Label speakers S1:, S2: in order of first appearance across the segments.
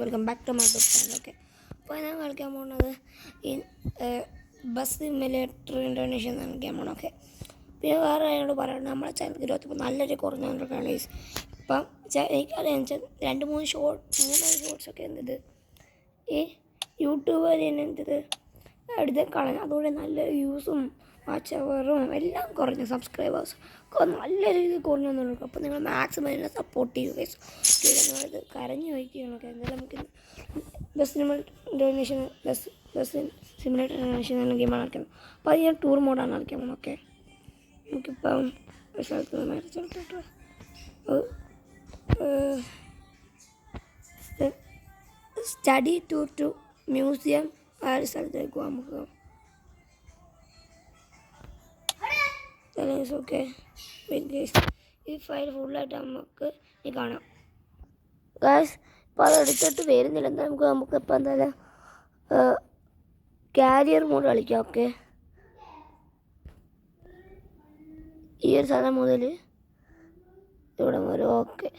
S1: Welcome back to my YouTube channel. Okay, അപ്പോൾ ഞാൻ കളിക്കാൻ പോകുന്നത് ഈ ബസ് സിമുലേറ്റർ ഇൻഡോനേഷ്യ എന്നാണ് ഗെയിം ആണ്. ഓക്കെ, പിന്നെ വേറെ അതിനോട് പറയുന്നത് നമ്മളെ ചാനൽ ഗ്രോത്ത് നല്ലൊരു കുറഞ്ഞുകൊണ്ടിരിക്കുകയാണ്. ഇപ്പം എനിക്കറിയാം വെച്ചാൽ മൂന്ന് ഷോർട്സൊക്കെ എന്തത് ഈ യൂട്യൂബ് വരെ എന്തത് എടുത്ത് കളഞ്ഞു. അതുകൊണ്ട് നല്ല വ്യൂസും വാച്ച് അവറും എല്ലാം കുറഞ്ഞു, സബ്സ്ക്രൈബേഴ്സ് നല്ല രീതിയിൽ കുറഞ്ഞു വന്നിട്ടുണ്ട്. അപ്പോൾ നിങ്ങൾ മാക്സിമം എന്നെ സപ്പോർട്ട് ചെയ്യുക. നിങ്ങളിത് കരഞ്ഞു വയ്ക്കുകയാണ്. എന്തായാലും നമുക്ക് ഇൻഡോനേഷ്യ ബസ് സിമുലേറ്റർ ഇൻഡോനേഷ്യ എന്ന ഗെയിമാണ് കളിക്കുന്നത്. അപ്പോൾ അത് ഞാൻ ടൂർ മോഡാണ് കളിക്കാൻ പോകുന്നത്. ഓക്കെ, നമുക്കിപ്പം സ്ഥലത്ത് നിന്ന് സ്ഥലത്തോട്ട് സ്റ്റഡി ടൂർ ടു മ്യൂസിയം ആ ഒരു സ്ഥലത്തേക്ക് പോകാം നമുക്ക്. ഓക്കെ, ഈ ഫയൽ ഫുള്ളായിട്ട് നമുക്ക് ഈ കാണാം ഗായ്സ്. ഇപ്പോൾ അത് എടുത്തിട്ട് വരുന്നില്ല. എന്തായാലും നമുക്കിപ്പോൾ എന്തായാലും കാരിയർ മോഡ് കളിക്കാം. ഓക്കെ, ഈ ഒരു സ്ഥലം മുതൽ ഇവിടെ വരും. ഓക്കെ,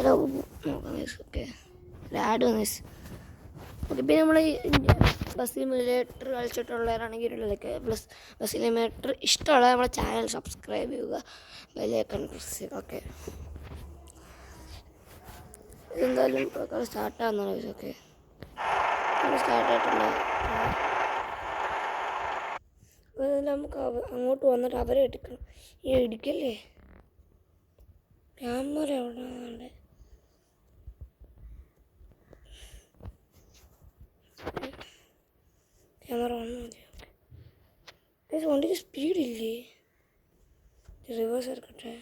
S1: നോക്കാം. Okay, add വന്നേസ്. ഓക്കെ, പിന്നെ നമ്മൾ ബസ് സിമുലേറ്റർ കളിച്ചിട്ടുള്ളവരാണെങ്കിൽ ബസ് സിമുലേറ്റർ ഇഷ്ടമുള്ള നമ്മുടെ ചാനൽ സബ്സ്ക്രൈബ് ചെയ്യുക, ബെല്ലൈക്കൺ പ്രസ് ചെയ്യുക. ഓക്കെ, ഇതെന്തായാലും സ്റ്റാർട്ടാകുന്നതാണ്. ഓക്കെ, സ്റ്റാർട്ടായിട്ടുണ്ട്. നമുക്ക് അങ്ങോട്ട് വന്നിട്ട് അവരെ എടുക്കണം. ഈ ഇടിക്കല്ലേ ക്യാമറ എവിടെ ഉണ്ട്? ക്യാമറ വന്നാൽ മതി. വണ്ടിക്ക് സ്പീഡില്ലേ? റിവേഴ്സ് എടുക്കട്ടെ.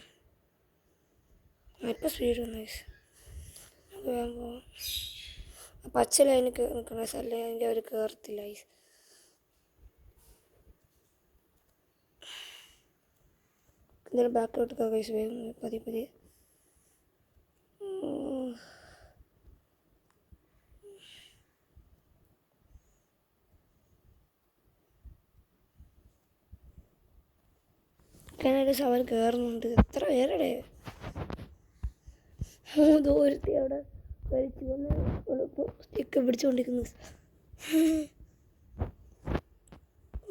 S1: ഇപ്പം സ്പീഡ് വന്നു. നമുക്ക് വേഗം പോവാം. പച്ച ലൈനിൽ നിൽക്കുന്ന സ്ഥലം അതിൻ്റെ അവർ കയറത്തില്ല. എന്തായാലും ബാക്കിലോട്ട് കൈസ് വേഗം പതിയെ കനഡസ് അവർ കയറുന്നുണ്ട്. എത്ര പേരുടെ ദൂരത്തെ അവിടെ വലിച്ചു വന്ന് സ്റ്റിക്ക് പിടിച്ചുകൊണ്ടിരിക്കുന്നു.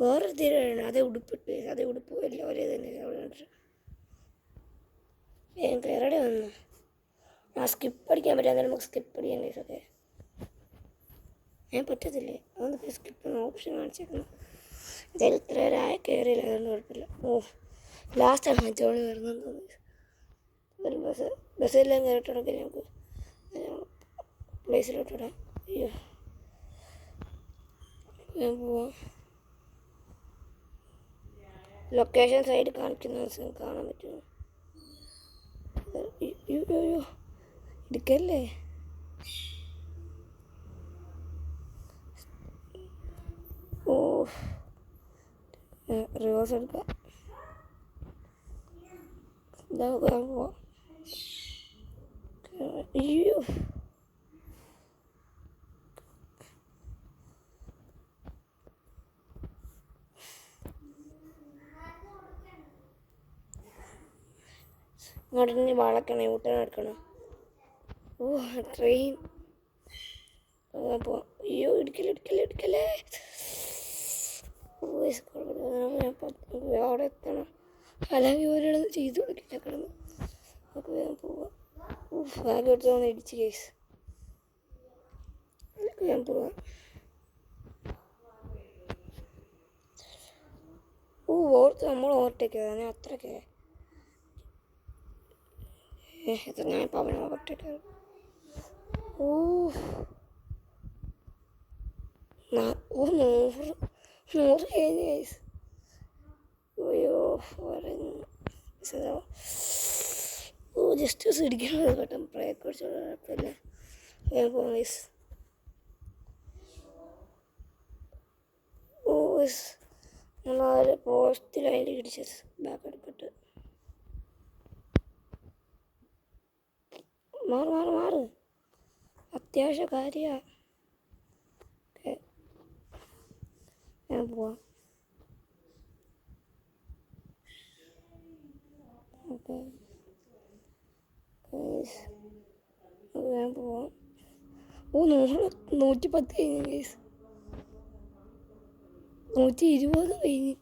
S1: വേറൊരു തീരാണ് അതേ ഉടുപ്പിട്ട് അതേ ഉടുപ്പ് എല്ലാവരും തന്നെ അവിടെ കയറടെ വന്നു. സ്കിപ്പ് അടിക്കാൻ പറ്റാൻ നമുക്ക് സ്കിപ്പ് അടിക്കാൻ കേസൊക്കെ ഞാൻ പറ്റത്തില്ലേ. അതൊന്ന് സ്കിപ്പ് ഓപ്ഷൻ കാണിച്ചേക്കുന്നു. എന്തായാലും ഇത്ര പേരായ കയറിയില്ല, അതുകൊണ്ട് കുഴപ്പമില്ല. ലാസ്റ്റാണ് മറ്റോളി വരുന്നത്. ഒരു ബസ്സെല്ലാം കയറിയിട്ടുണ്ടെങ്കിൽ നമുക്ക് പ്ലേസിലോട്ട് വിടാം. അയ്യോ, ഞാൻ പോവാം. ലൊക്കേഷൻ സൈഡ് കാണിക്കുന്ന കാണാൻ പറ്റുമോ? അയ്യോ എടുക്കല്ലേ. റിവേഴ്സ് എടുക്കാം. പോവാം. അയ്യോ, ഇങ്ങോട്ട് വളക്കണം, യൂട്ടേൺ എടുക്കണം. ട്രെയിൻ പോവാം. അയ്യോ ഇടിക്കല്ലേ. അവിടെ എത്തണം, അല്ലെങ്കിൽ ഒരിടത്ത് ചെയ്ത് കൊടുക്കില്ല കിടന്ന്. നമുക്ക് വേഗം പോവാം. ബാഗ് എടുത്ത് ഇടിച്ച് കേസ്. വേഗം പോവാം. നമ്മൾ ഓവർടേക്ക് ചെയ്താൽ അത്രയ്ക്ക് ഞാൻ ഇപ്പം അവനെ ഓവർടേക്ക് ചെയ്തു. നൂറ് കഴിഞ്ഞ് കേസ്. അയ്യോ പറഞ്ഞു ജസ്റ്റ് ഇടിക്കണത് കേട്ടോ. ബ്രേക്ക് പിടിച്ചോളൂ, കുഴപ്പമില്ല. വേഗം പോകാം കേസ്. നമ്മളാര് പോസ്റ്റിലായിട്ട് ഇടിച്ചത്. ബാക്ക് എടുക്കട്ട്. മാറ് അത്യാവശ്യ കാര്യമാണ്. ഓക്കെ, ഞാൻ പോവാം. ഓക്കെ, ഞാൻ പോവാം. ഓ 110 കഴിഞ്ഞു ഗൈസ്, 120 കഴിഞ്ഞ്.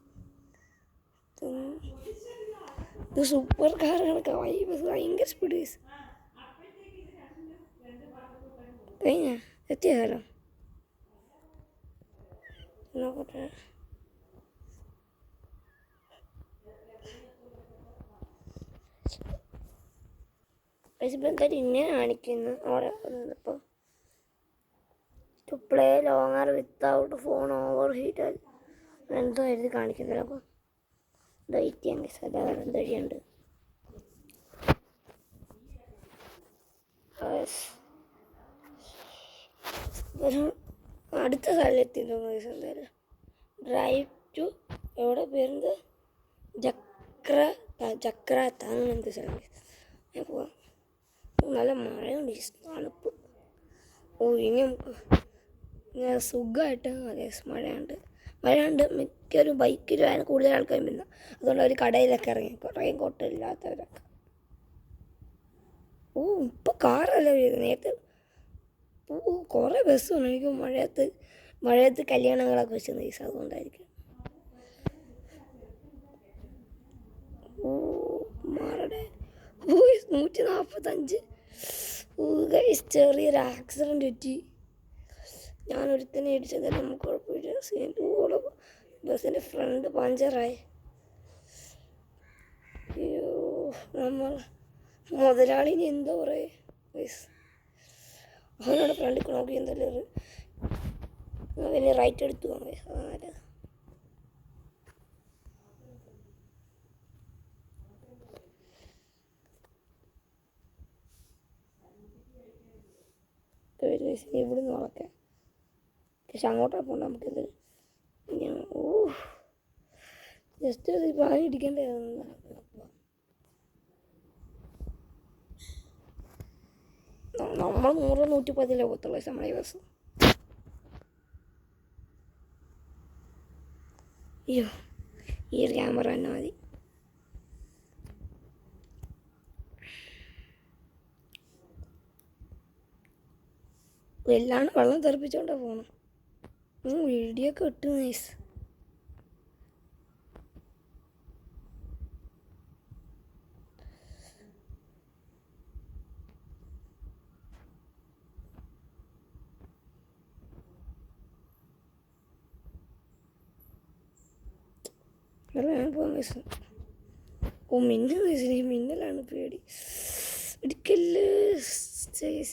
S1: ഇത് സൂപ്പർ കാർ കണക്കാണ്, ഭയങ്കര സ്പീഡ് ഗൈസ്. കഴിഞ്ഞ എത്തിയ കാലം നോക്കട്ടെ. ഇപ്പം എന്തായാലും ഇങ്ങനെ കാണിക്കുന്നു ഓരോ ഇപ്പോൾ to play longer without phone overheat എന്തോ എഴുതി കാണിക്കുന്നില്ല. അപ്പോൾ വെയിറ്റ് ചെയ്യാൻ ഗൈസ്, അല്ല വേറെ എന്ത് വഴിയുണ്ട്. ഒരു അടുത്ത സ്ഥലത്തെത്തില്ലോ ഗൈസ്. എന്തായാലും ഡ്രൈവ് ടു എവിടെ പേരുന്നത് ജക്രാത്ത അങ്ങനെ എന്ത് സ്ഥലം ഞാൻ പോവാം. നല്ല മഴയുണ്ട്, തണുപ്പ്. ഓ ഇനി നമുക്ക് സുഖമായിട്ട് മഴയുണ്ട് മിക്കൊരു ബൈക്കിലാണ് കൂടുതൽ ആൾക്കാരും വരുന്നത്. അതുകൊണ്ട് അവർ കടയിലൊക്കെ ഇറങ്ങി, റെയിൻ കോട്ട് ഇല്ലാത്തവരൊക്കെ. ഓ ഇപ്പം കാറല്ല വരുന്നത്, നേരത്തെ കുറേ ബസ്സുണ്ട്. എനിക്ക് മഴയത്ത് കല്യാണങ്ങളൊക്കെ വെച്ചത് ഗൈസ്, അതുകൊണ്ടായിരിക്കും. ഓ മാറടെ 145. ഗൈസ് ചെറിയൊരു ആക്സിഡൻറ്റ് പറ്റി, ഞാനൊരുത്തനെ ഇടിച്ചതല്ല, നമുക്ക് കുഴപ്പമില്ല. ബസ്സിൻ്റെ ഫ്രണ്ട് പഞ്ചറായി. അയ്യോ നമ്മൾ മുതലാളിന് എന്താ പറയുക ഗൈസ്, അവനോട് ഫ്രണ്ടിൽ നോക്കി എന്തായാലും വലിയ റൈറ്റ് എടുത്തു പോകാം ഗൈസ്, അതാണ് നല്ലത്. ഇവിടെ നിന്ന് വളക്കാം, പക്ഷെ അങ്ങോട്ടാണ് പോകണ്ട നമുക്കിത്. ഓ ജസ്റ്റ് പാനി ഇടിക്കേണ്ട. നമ്മൾ 100-110 പോകത്തുള്ളൂ നമ്മളെ ബസ്. അയ്യോ ഈ ഒരു ക്യാമറ തന്നെ മതി. എല്ലാണ്ട് വെള്ളം തെറിപ്പിച്ചോണ്ടാണ് പോകണം. വീഡിയോ ഒക്കെ ഇട്ടു നൈസ്. പോകാൻ വയസ്സ്. ഓ മിന്നലാണ് പേടി. ഇടിക്കല്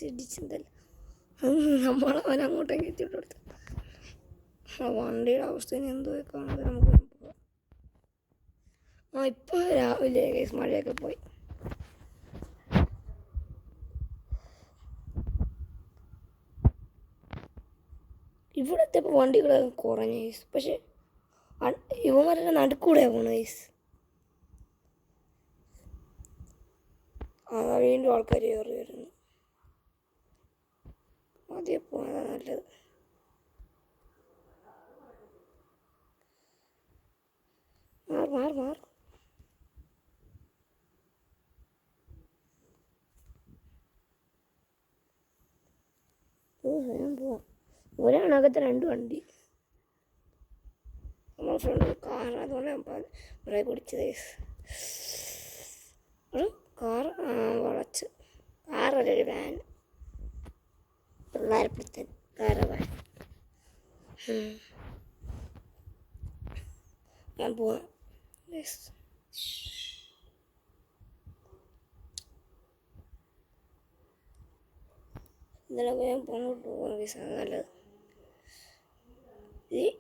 S1: ഇടിച്ചെന്തല്ല അവൻ അങ്ങോട്ടേക്ക് എത്തിയിട്ട് കൊടുത്തു. ആ വണ്ടിയുടെ അവസ്ഥ എന്തോ കാണാതെ നമുക്ക് പോകാം. ഇപ്പോൾ രാവിലെ കേസ് മഴയൊക്കെ പോയി. ഇവിടുത്തെ ഇപ്പോൾ വണ്ടികളൊക്കെ കുറഞ്ഞ കേസ്, പക്ഷെ ഇവന്മാരുടെ നടുക്കൂടെയാണ് പോണ കേസ്. അതാ വീണ്ടും ആൾക്കാർ കയറി വരുന്നു. അതേ പോകാൻ നല്ലത്. മാർ ഞാൻ പോവാം. ഒരാണകത്ത് 2 വണ്ടി. നമ്മുടെ ഫ്രണ്ട് കാർ, അതുകൊണ്ട് ഞാൻ ബ്രേക്ക് പിടിച്ചത്. ഒരു കാർ വളച്ച്, കാറൊരു വാൻ, പിള്ളേരെപ്പിടുത്തൻ കാരവാൻ. ഞാൻ പോവാം. ഇന്നലെ ഞാൻ പോകാൻ വിസ നല്ലത്.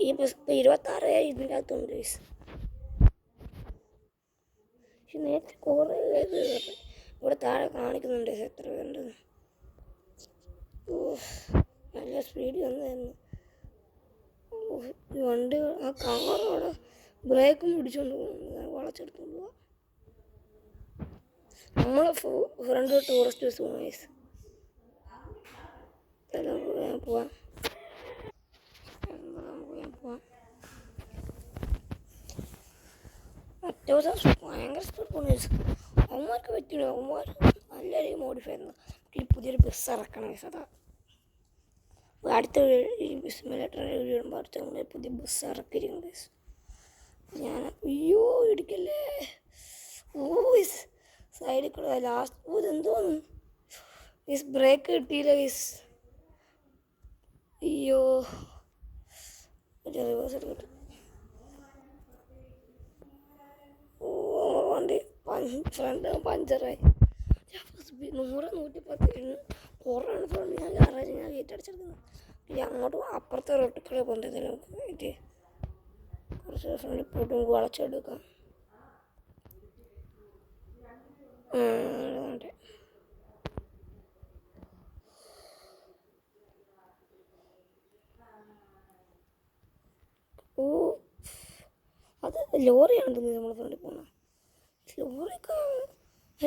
S1: ഈ ബസ് ഇപ്പോൾ 26 ഇതിൻ്റെ അകത്തുണ്ട് വിസ. പക്ഷെ നേരത്തെ കുറേ ഇവിടെ താഴെ കാണിക്കുന്നുണ്ട് എത്ര പേരുണ്ടെന്ന്. ഓ നല്ല സ്പീഡ് വന്നായിരുന്നു. വണ്ടി ആ കാറോടെ ബ്രേക്കും പിടിച്ചുകൊണ്ട് പോകുന്നു, വളച്ചെടുത്തോണ്ട് പോവാം. നമ്മളെ ഫ്രണ്ട് ടൂറിസ്റ്റ് ബസ് പോകുന്ന വയസ്സ് പോവാം. അത്യാവശ്യം ഭയങ്കര സ്പീഡ് പോകുന്ന വയസ്സ്. അവന്മാർക്ക് പറ്റില്ല, അവന്മാർ നല്ല രീതിയിൽ മോഡിഫൈ ആയിരുന്നു. ഈ പുതിയൊരു ബസ് ഇറക്കണം വയസ്സ്. അതാ അടുത്ത ഈ സിമുലേറ്റർ വീടുമ്പോൾ അടുത്ത നമ്മൾ പുതിയ ബസ് ഇറക്കിയിരിക്കും ഗൈസ്. ഞാൻ അയ്യോ ഇടിക്കല്ലേ. ഓ സൈഡിൽ കൂടെ ലാസ്റ്റ് ഇതെന്തോന്ന് ഗൈസ്, ബ്രേക്ക് കിട്ടിയില്ല ഗൈസ്. അയ്യോ റിവേഴ്സ് എടുക്കട്ടെ. ഓ വണ്ടി ഫ്രണ്ട് പഞ്ചറായി. 100-110 കുറവാണ് ഫ്രണ്ട്. ഞാൻ ഗാറേജ് ഞാൻ ഗേറ്റ് അടിച്ചെടുക്കുന്നത്. പിന്നെ അങ്ങോട്ട് അപ്പുറത്തെ റോട്ടിക്കൂടെ പോകുന്നത് നമുക്ക് ഗേറ്റ് കുറച്ച് ഫ്രണ്ടിൽ പോയിട്ട് നമുക്ക് വളച്ചെടുക്കാം. ഓ അത് ലോറിയാണ് തോന്നുന്നത് നമ്മൾ ഫ്രണ്ടിൽ പോകുന്നത്.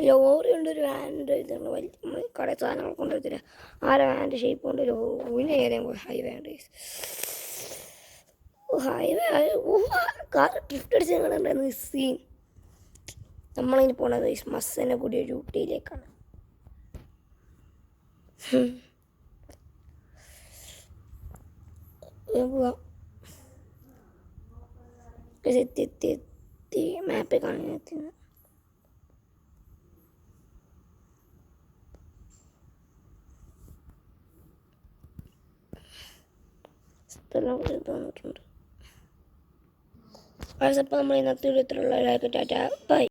S1: ലോറി ഉണ്ട്, ഒരു വാനിൻ്റെ ഇതാണ് വലിയ നമ്മൾ കടയിൽ സാധനങ്ങൾ കൊണ്ടുവരത്തില്ല. വാനിൻ്റെ ഷേപ്പ് കൊണ്ട് ലോറിനെ ഏതെങ്കിലും പോയി ഹൈവേ ഉണ്ട്. ഹൈവേ കാർ ഡ്രിഫ്റ്റ് അടിച്ച് ഞങ്ങളുണ്ടായിരുന്നു സീൻ. നമ്മളിങ്ങനെ പോണത് മസ്സനെ കൂടി ഒരു ഊട്ടിയിലേക്കാണ്. പോവാം. എത്തി മാപ്പിൽ കാണാൻ എത്തുന്നത്. സ്ഥലം തോന്നിട്ടുണ്ട്. അപ്പോൾ നമ്മൾ ഇന്നത്തെ ഇത്രയുള്ള ടാറ്റ ബൈ.